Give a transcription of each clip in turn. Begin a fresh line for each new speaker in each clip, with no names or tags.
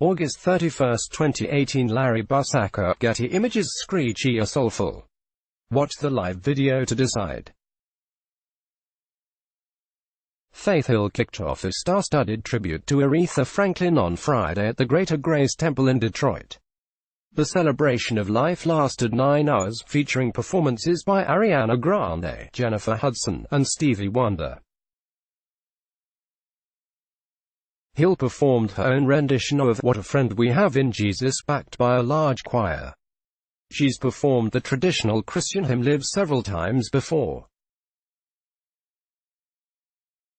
August 31, 2018. Larry Busacca, Getty Images Screechy or Soulful. Watch the live video to decide. Faith Hill kicked off a star-studded tribute to Aretha Franklin on Friday at the Greater Grace Temple in Detroit. The celebration of life lasted 9 hours, featuring performances by Ariana Grande, Jennifer Hudson, and Stevie Wonder. Hill performed her own rendition of What a Friend We Have in Jesus, backed by a large choir. She's performed the traditional Christian hymn Live several times before.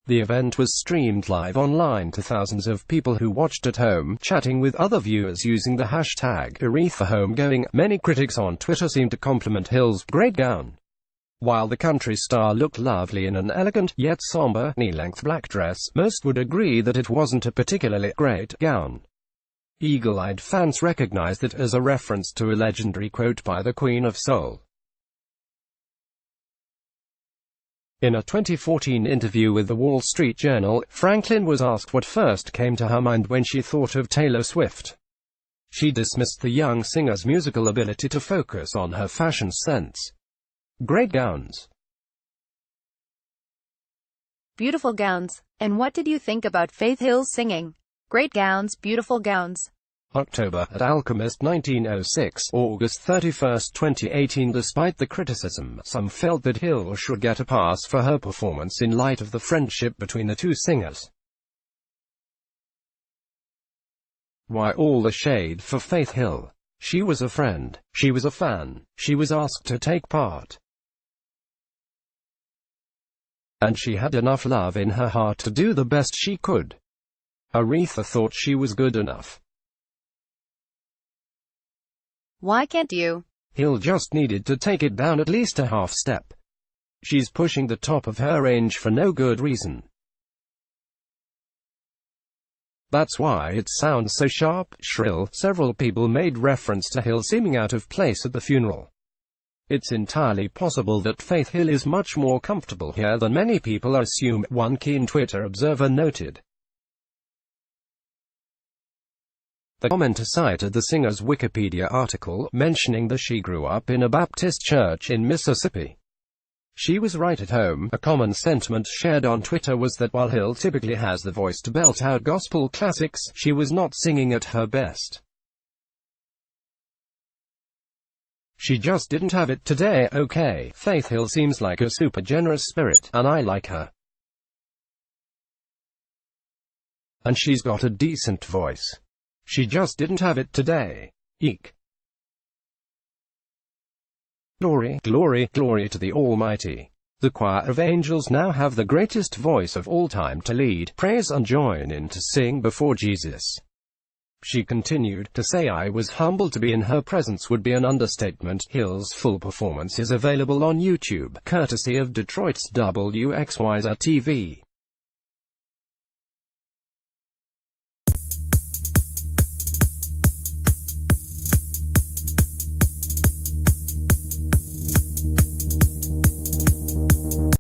The event was streamed live online to thousands of people who watched at home, chatting with other viewers using the hashtag #ArethaHomegoing. Many critics on Twitter seemed to compliment Hill's great gown. While the country star looked lovely in an elegant, yet somber, knee-length black dress, most would agree that it wasn't a particularly great gown. Eagle-eyed fans recognized it as a reference to a legendary quote by the Queen of Soul. In a 2014 interview with the Wall Street Journal, Franklin was asked what first came to her mind when she thought of Taylor Swift. She dismissed the young singer's musical ability to focus on her fashion sense. Great gowns.
Beautiful gowns. And what did you think about Faith Hill's singing? Great gowns, beautiful gowns.
October, at Alchemist 1906, August 31, 2018. Despite the criticism, some felt that Hill should get a pass for her performance in light of the friendship between the two singers. Why all the shade for Faith Hill? She was a friend, she was a fan, she was asked to take part. And she had enough love in her heart to do the best she could. Aretha thought she was good enough.
Why can't you?
Hill just needed to take it down at least a half step. She's pushing the top of her range for no good reason. That's why it sounds so sharp, shrill. Several people made reference to Hill seeming out of place at the funeral. It's entirely possible that Faith Hill is much more comfortable here than many people assume, one keen Twitter observer noted. The commenter cited the singer's Wikipedia article, mentioning that she grew up in a Baptist church in Mississippi. She was right at home. A common sentiment shared on Twitter was that while Hill typically has the voice to belt out gospel classics, she was not singing at her best. She just didn't have it today. Okay, Faith Hill seems like a super generous spirit, and I like her. And she's got a decent voice. She just didn't have it today. Eek. Glory, glory, glory to the Almighty. The choir of angels now have the greatest voice of all time to lead, praise and join in to sing before Jesus. She continued, to say I was humbled to be in her presence would be an understatement. Hill's full performance is available on YouTube, courtesy of Detroit's WXYZ TV.